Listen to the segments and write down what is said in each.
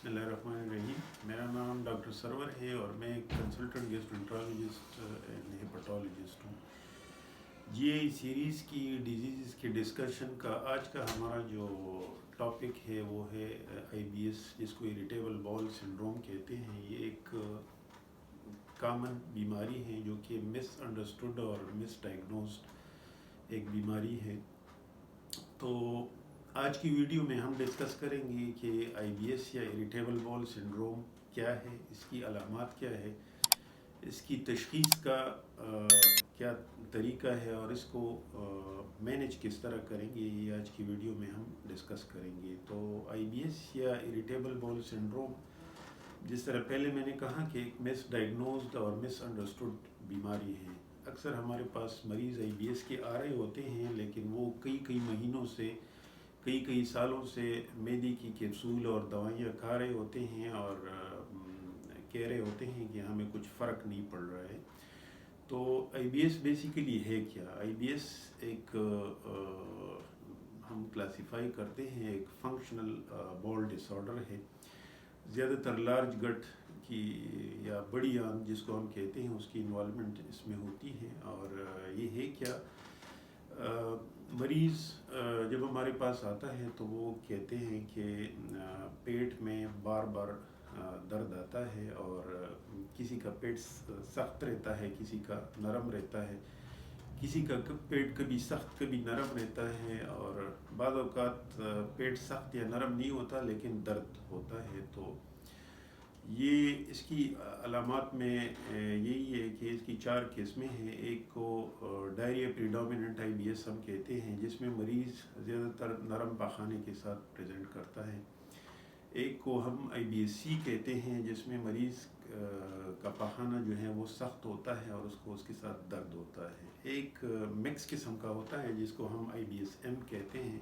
بسم اللہ الرحمن الرحیم. میرا نام ڈاکٹر سرور ہے اور میں ایک کنسلٹنٹ گیسٹرنٹرالوجسٹ اینڈ ہیپاٹالوجسٹ ہوں. یہ سیریز کی ڈیزیز کے ڈسکشن کا آج کا ہمارا جو ٹاپک ہے وہ ہے آئی بی ایس، جس کو اریٹیبل باؤل سنڈروم کہتے ہیں. یہ ایک کامن بیماری ہے جو کہ مس انڈرسٹوڈ اور مس ڈائگنوزڈ ایک بیماری ہے. تو آج کی ویڈیو میں ہم ڈسکس کریں گے کہ آئی بی ایس یا اریٹیبل باؤل سنڈروم کیا ہے، اس کی علامات کیا ہے، اس کی تشخیص کا کیا طریقہ ہے اور اس کو مینیج کس طرح کریں گے. یہ آج کی ویڈیو میں ہم ڈسکس کریں گے. تو آئی بی ایس یا اریٹیبل باؤل سنڈروم، جس طرح پہلے میں نے کہا کہ ایک مس ڈائگنوزڈ اور مس انڈرسٹوڈ بیماری ہے. اکثر ہمارے پاس مریض آئی بی ایس کے آ رہے ہوتے ہیں، لیکن وہ کئی مہینوں سے کئی سالوں سے معدے کی کیپسول اور دوائیاں کھا رہے ہوتے ہیں اور کہہ رہے ہوتے ہیں کہ ہمیں کچھ فرق نہیں پڑ رہا ہے. تو آئی بی ایس بیسیکلی ہے کیا؟ آئی بی ایس ایک ہم کلاسیفائی کرتے ہیں ایک فنکشنل باؤل ڈس آرڈر ہے. زیادہ تر لارج گٹ کی یا بڑی آنت جس کو ہم کہتے ہیں اس کی انوالومنٹ اس میں ہوتی ہے. اور یہ ہے کیا، مریض جب ہمارے پاس آتا ہے تو وہ کہتے ہیں کہ پیٹ میں بار بار درد آتا ہے اور کسی کا پیٹ سخت رہتا ہے، کسی کا نرم رہتا ہے، کسی کا پیٹ کبھی سخت کبھی نرم رہتا ہے، اور بعض اوقات پیٹ سخت یا نرم نہیں ہوتا لیکن درد ہوتا ہے. تو یہ اس کی علامات میں یہی ہے کہ اس کی 4 قسمیں ہیں. ایک کو ڈائریا پریڈومیننٹ آئی بی ایس ہم کہتے ہیں، جس میں مریض زیادہ تر نرم پاخانے کے ساتھ پریزنٹ کرتا ہے. ایک کو ہم آئی بی ایس سی کہتے ہیں، جس میں مریض کا پاخانہ جو ہے وہ سخت ہوتا ہے اور اس کے ساتھ درد ہوتا ہے. ایک مکس قسم کا ہوتا ہے جس کو ہم آئی بی ایس ایم کہتے ہیں،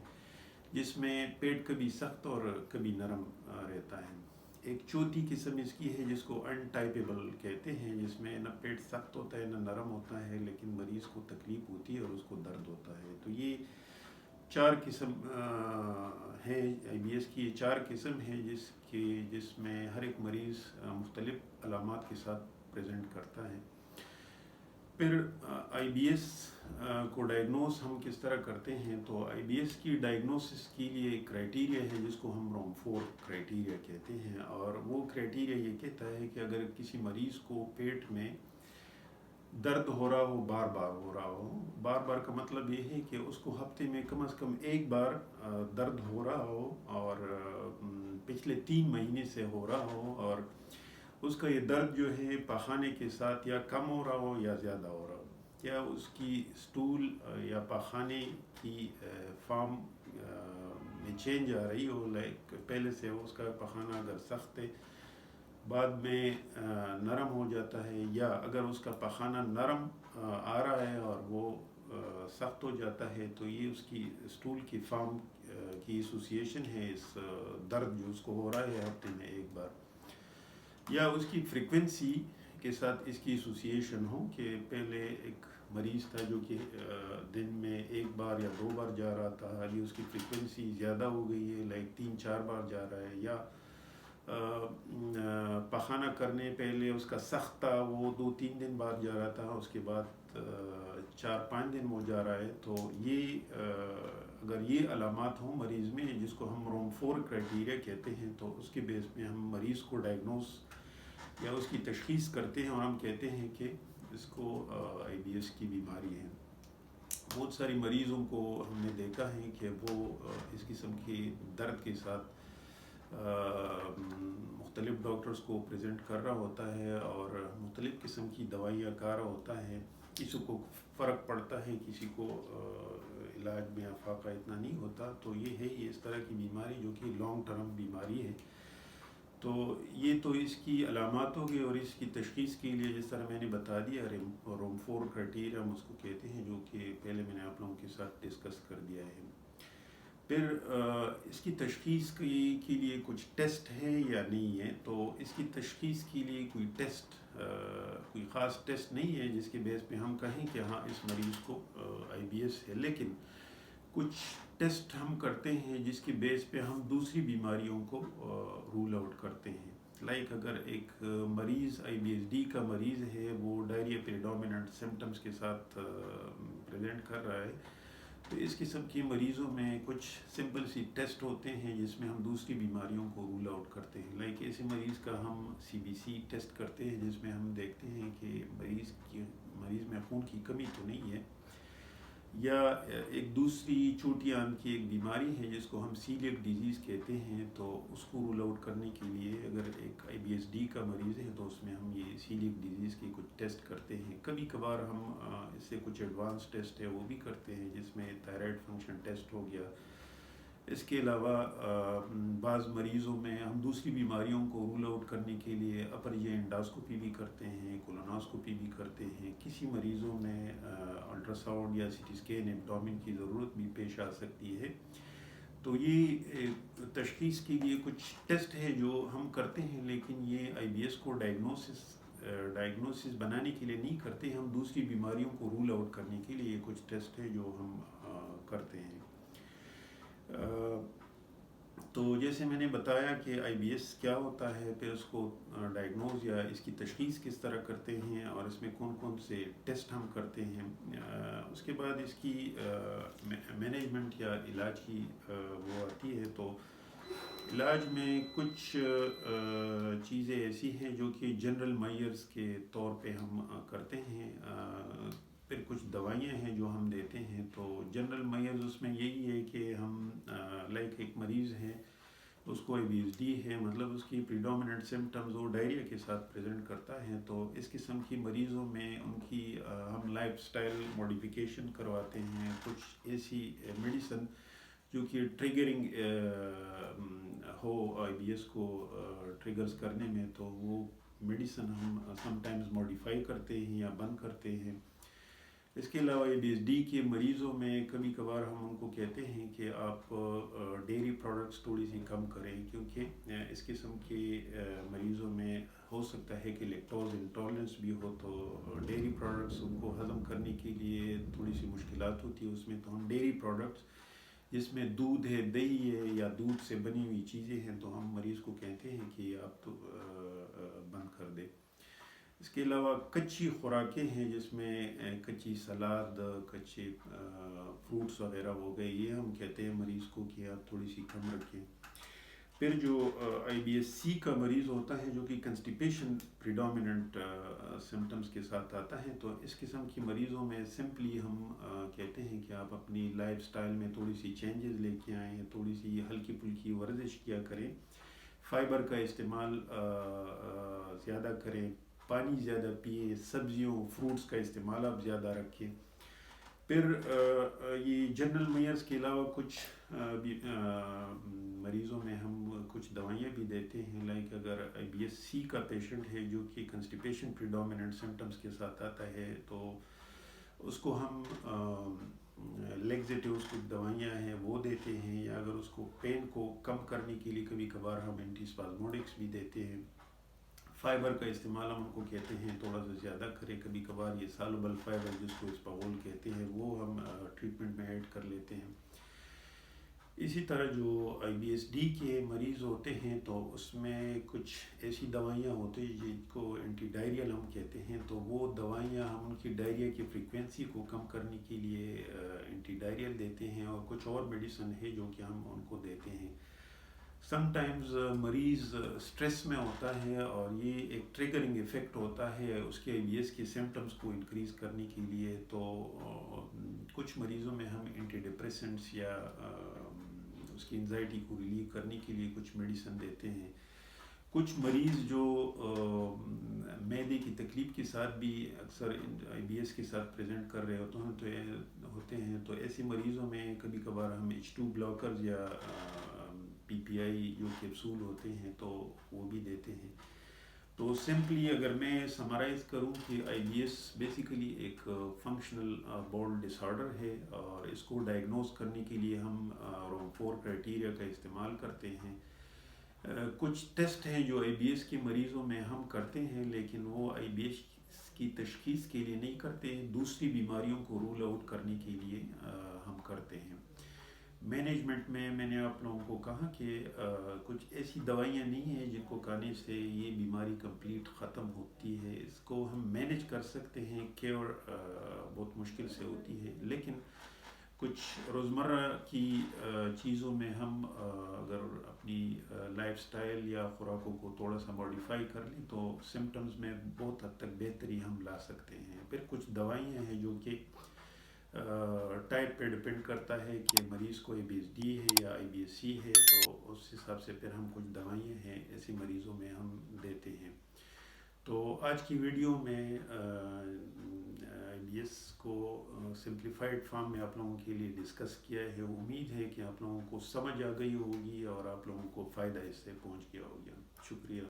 جس میں پیٹ کبھی سخت اور کبھی نرم رہتا ہے. ایک چوتھی قسم اس کی ہے جس کو انٹائپیبل کہتے ہیں، جس میں نہ پیٹ سخت ہوتا ہے نہ نرم ہوتا ہے، لیکن مریض کو تکلیف ہوتی ہے اور اس کو درد ہوتا ہے. تو یہ 4 قسم ہیں آئی بی ایس کی. یہ 4 قسم ہیں جس میں ہر ایک مریض مختلف علامات کے ساتھ پریزنٹ کرتا ہے. پھر آئی بی ایس کو ڈائگنوز ہم کس طرح کرتے ہیں؟ تو آئی بی ایس کی ڈائگنوسس کے لیے ایک کرائٹیریا ہے جس کو ہم روم-4 کرائٹیریا کہتے ہیں. اور وہ کرائٹیریا یہ کہتا ہے کہ اگر کسی مریض کو پیٹ میں درد ہو رہا ہو، بار بار کا مطلب یہ ہے کہ اس کو ہفتے میں کم از کم ایک بار درد ہو رہا ہو اور پچھلے 3 مہینے سے ہو رہا ہو، اور اس کا یہ درد جو ہے پاخانے کے ساتھ یا کم ہو رہا ہو یا زیادہ ہو رہا ہو. کیا اس کی سٹول یا پاخانے کی فارم میں چینج آ رہی ہو، لائک پہلے سے اس کا پاخانہ اگر سخت ہے بعد میں نرم ہو جاتا ہے، یا اگر اس کا پاخانہ نرم آ رہا ہے اور وہ سخت ہو جاتا ہے، تو یہ اس کی سٹول کی فارم کی ایسوسیشن ہے اس درد جو اس کو ہو رہا ہے ہفتے میں ایک بار. یا اس کی فریکوینسی کے ساتھ اس کی ایسوسیشن ہو کہ پہلے ایک مریض تھا جو کہ دن میں 1 بار یا 2 بار جا رہا تھا، ابھی اس کی فریکوینسی زیادہ ہو گئی ہے، لائک 3-4 بار جا رہا ہے. یا پخانہ کرنے پہلے اس کا سخت تھا، وہ 2-3 دن بعد جا رہا تھا، اس کے بعد 4-5 دن وہ جا رہا ہے. تو یہ اگر یہ علامات ہوں مریض میں، جس کو ہم روم-4 کرائٹیریا کہتے ہیں، تو اس کے بیس میں ہم مریض کو ڈائگنوز یا اس کی تشخیص کرتے ہیں اور ہم کہتے ہیں کہ اس کو آئی بی ایس کی بیماری ہے. بہت ساری مریضوں کو ہم نے دیکھا ہے کہ وہ اس قسم کے درد کے ساتھ مختلف ڈاکٹرز کو پریزنٹ کر رہا ہوتا ہے اور مختلف قسم کی دوائیاں کھا رہا ہوتا ہے. کسی کو فرق پڑتا ہے، کسی کو علاج میں افاقہ اتنا نہیں ہوتا. تو یہ ہے اس طرح کی بیماری جو کہ لانگ ٹرم بیماری ہے. تو یہ تو اس کی علامات ہو گئی، اور اس کی تشخیص کے لیے جس طرح میں نے بتا دیا روم-4 کرائٹیریا ہم اس کو کہتے ہیں، جو کہ پہلے میں نے آپ لوگوں کے ساتھ ڈسکس کر دیا ہے. پھر اس کی تشخیص کے لیے کچھ ٹیسٹ ہے یا نہیں ہے؟ تو اس کی تشخیص کے لیے کوئی ٹیسٹ کوئی خاص ٹیسٹ نہیں ہے جس کے بیس پہ ہم کہیں کہ ہاں اس مریض کو آئی بی ایس ہے. لیکن کچھ ٹیسٹ ہم کرتے ہیں جس کے بیس پہ ہم دوسری بیماریوں کو رول آؤٹ کرتے ہیں. لائک اگر ایک مریض IBSD کا مریض ہے، وہ ڈائریا پریڈومیننٹ سمٹمز کے ساتھ پریزنٹ کر رہا ہے، تو اس قسم کے مریضوں میں کچھ سمپل سی ٹیسٹ ہوتے ہیں جس میں ہم دوسری بیماریوں کو رول آؤٹ کرتے ہیں. لائک ایسے مریض کا ہم CBC ٹیسٹ کرتے ہیں جس میں ہم دیکھتے ہیں کہ مریض میں خون کی کمی تو نہیں ہے، یا ایک دوسری چوٹی آنت کی ایک بیماری ہے جس کو ہم سیلیک ڈیزیز کہتے ہیں. تو اس کو رول آؤٹ کرنے کے لیے اگر ایک IBSD کا مریض ہے تو اس میں ہم یہ سیلیک ڈیزیز کی کچھ ٹیسٹ کرتے ہیں. کبھی کبھار ہم اس سے کچھ ایڈوانس ٹیسٹ ہے وہ بھی کرتے ہیں جس میں تھائرائڈ فنکشن ٹیسٹ ہو گیا. اس کے علاوہ بعض مریضوں میں ہم دوسری بیماریوں کو رول آؤٹ کرنے کے لیے اپر جی انڈاسکوپی بھی کرتے ہیں، کولوناسکوپی بھی کرتے ہیں. کسی مریضوں میں الٹرا ساؤنڈ یا CT اسکین ایبڈومن کی ضرورت بھی پیش آ سکتی ہے. تو یہ تشخیص کے لیے کچھ ٹیسٹ ہے جو ہم کرتے ہیں، لیکن یہ IBS کو ڈائگنوسس بنانے کے لیے نہیں کرتے. ہم دوسری بیماریوں کو رول آؤٹ کرنے کے لیے کچھ ٹیسٹ ہے جو ہم کرتے ہیں. تو جیسے میں نے بتایا کہ IBS کیا ہوتا ہے، پھر اس کو ڈائگنوز یا اس کی تشخیص کس طرح کرتے ہیں، اور اس میں کون کون سے ٹیسٹ ہم کرتے ہیں. اس کے بعد اس کی مینجمنٹ یا علاج کی وہ آتی ہے. تو علاج میں کچھ چیزیں ایسی ہیں جو کہ جنرل میئرز کے طور پہ ہم کرتے ہیں. پھر کچھ دوائیاں ہیں جو ہم دیتے ہیں. تو جنرل میئرز اس میں یہی ہے کہ ہم لائک ایک مریض ہے، اس کو IBSD ہے، مطلب اس کی پریڈومیننٹ سمٹمز وہ ڈائریا کے ساتھ پریزنٹ کرتا ہے. تو اس قسم کی مریضوں میں ان کی ہم لائف سٹائل موڈیفیکیشن کرواتے ہیں. کچھ ایسی میڈیسن جو کہ ٹریگرنگ ہو IBS کو ٹریگرز کرنے میں، تو وہ میڈیسن ہم سم ٹائمز موڈیفائی کرتے ہیں یا بند کرتے ہیں. اس کے علاوہ IBSD کے مریضوں میں کبھی کبھار ہم ان کو کہتے ہیں کہ آپ ڈیری پروڈکٹس تھوڑی سی کم کریں، کیونکہ اس قسم کے مریضوں میں ہو سکتا ہے کہ لیکٹوز انٹالرنس بھی ہو، تو ڈیری پروڈکٹس ان کو ہضم کرنے کے لیے تھوڑی سی مشکلات ہوتی ہے اس میں. تو ہم ڈیری پروڈکٹس جس میں دودھ ہے، دہی ہے، یا دودھ سے بنی ہوئی چیزیں ہیں، تو ہم مریض کو کہتے ہیں کہ آپ تو بند کر دیں. اس کے علاوہ کچی خوراکیں ہیں جس میں کچی سلاد، کچے فروٹس وغیرہ ہو گئے، یہ ہم کہتے ہیں مریض کو کہ آپ تھوڑی سی کم رکھیں. پھر جو IBSC کا مریض ہوتا ہے جو کہ کنسٹیپیشن پریڈومیننٹ سمٹمز کے ساتھ آتا ہے، تو اس قسم کی مریضوں میں سمپلی ہم کہتے ہیں کہ آپ اپنی لائف سٹائل میں تھوڑی سی چینجز لے کے آئیں، تھوڑی سی ہلکی پھلکی ورزش کیا کریں، فائبر کا استعمال زیادہ کریں، پانی زیادہ پئیں، سبزیوں فروٹس کا استعمال آپ زیادہ رکھیں. پھر یہ جنرل میئرز کے علاوہ کچھ مریضوں میں ہم کچھ دوائیاں بھی دیتے ہیں. لائک اگر IBSC کا پیشنٹ ہے جو کہ کنسٹیپیشن پریڈومیننٹ سمٹمز کے ساتھ آتا ہے، تو اس کو ہم لیگزیٹیوز کچھ دوائیاں ہیں وہ دیتے ہیں، یا اگر اس کو پین کو کم کرنے کے لیے کبھی کبھار ہم اینٹی اسپازموڈکس بھی دیتے ہیں. فائبر کا استعمال ہم ان کو کہتے ہیں تھوڑا سا زیادہ کریں. کبھی کبھار یہ سالوبل فائبر جس کو اسپاغول کہتے ہیں وہ ہم ٹریٹمنٹ میں ایڈ کر لیتے ہیں. اسی طرح جو IBSD کے مریض ہوتے ہیں تو اس میں کچھ ایسی دوائیاں ہوتی ہیں جن کو اینٹی ڈائریل ہم کہتے ہیں. تو وہ دوائیاں ہم ان کی ڈائریا کی فریکوینسی کو کم کرنے کے لیے اینٹی ڈائریل دیتے ہیں، اور کچھ اور میڈیسن ہے جو کہ ہم ان کو دیتے ہیں. سم ٹائمز مریض سٹریس میں ہوتا ہے اور یہ ایک ٹریگرنگ ایفیکٹ ہوتا ہے اس کے IBS کے سمٹمز کو انکریز کرنے کے لیے. تو کچھ مریضوں میں ہم اینٹی ڈپریسنٹس یا اس کی انزائٹی کو ریلیو کرنے کے لیے کچھ میڈیسن دیتے ہیں. کچھ مریض جو معدے کی تکلیف کے ساتھ بھی اکثر IBS کے ساتھ پریزنٹ کر رہے ہوتے ہیں، تو ایسے مریضوں میں کبھی کبھار ہم H2 بلاکرز یا PPI جو کیپسول ہوتے ہیں تو وہ بھی دیتے ہیں. تو سمپلی اگر میں سمرائز کروں کہ IBS بیسیکلی ایک فنکشنل باؤل ڈس آرڈر ہے، اور اس کو ڈائگنوز کرنے کے لیے ہم 4 کرائٹیریا کا استعمال کرتے ہیں. کچھ ٹیسٹ ہیں جو IBS کے مریضوں میں ہم کرتے ہیں، لیکن وہ IBS کی تشخیص کے لیے نہیں کرتے، دوسری بیماریوں کو رول آؤٹ کرنے کے لیے ہم کرتے ہیں. مینجمنٹ میں نے آپ لوگوں کو کہا کہ کچھ ایسی دوائیاں نہیں ہیں جن کو کھانے سے یہ بیماری کمپلیٹ ختم ہوتی ہے. اس کو ہم مینیج کر سکتے ہیں، کیور بہت مشکل سے ہوتی ہے، لیکن کچھ روزمرہ کی چیزوں میں ہم اگر اپنی لائف سٹائل یا خوراکوں کو تھوڑا سا ماڈیفائی کر لیں تو سمٹمز میں بہت حد تک بہتری ہم لا سکتے ہیں. پھر کچھ دوائیاں ہیں جو کہ ٹائپ پہ ڈپینڈ کرتا ہے کہ مریض کو ABSD ہے یا IBS-C ہے، تو اس حساب سے پھر ہم کچھ دوائیاں ہیں ایسے مریضوں میں ہم دیتے ہیں. تو آج کی ویڈیو میں IBS کو سمپلیفائڈ فارم میں آپ لوگوں کے لیے ڈسکس کیا ہے. امید ہے کہ آپ لوگوں کو سمجھ آ گئی ہوگی اور آپ لوگوں کو فائدہ اس سے پہنچ گیا ہوگا. شکریہ.